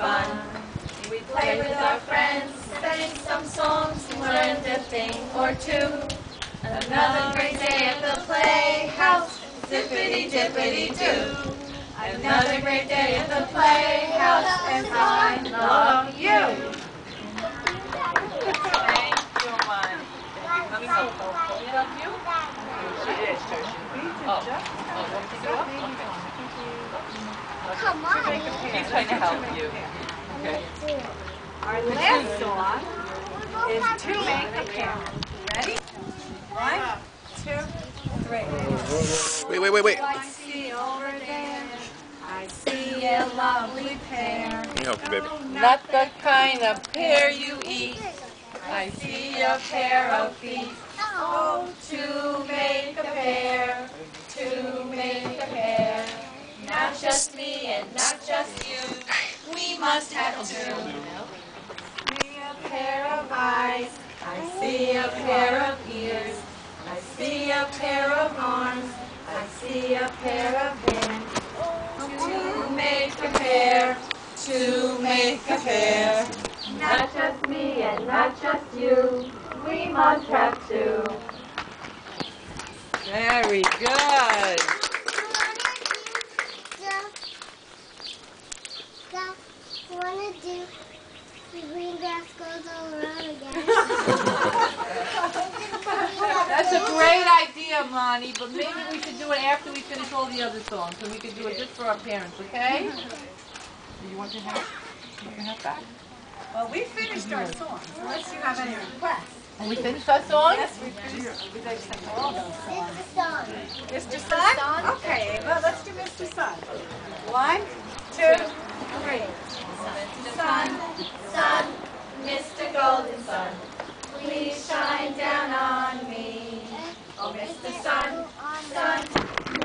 fun. We play with our friends, sing some songs, learned a thing or two. Another great day at the playhouse, zippity-dippity-doo. Another great day at the playhouse, and I love you. Thank you, Monty. Let me help you. She love you? She is, want me to do up? Come on. He's trying to help you. Okay. Our last song is To Make a Pair. Ready? 1, 2, 3. Wait. I see over there, I see a lovely pair. Let me help you, baby. Not the kind of pear you eat. I see a pair of feet. Oh, to make a pair, to make a pair. Not just me and not just you. We must have two. See a pair of eyes. I see a pair of ears. I see a pair of arms. I see a pair of hands. To make a pair, to make a pair. Not just me and not just you. We must have two. Very good. Wanna do the green grass goes all around again? That's a great idea, Monty, but maybe we should do it after we finish all the other songs, so we can do it just for our parents, okay? Do you want your hat? Want your hat back? Well, we finished our songs, unless you have any requests. When we finished our songs? Yes, we finished. We just sang all those songs. It's the song. It's just a song? Okay, Ava.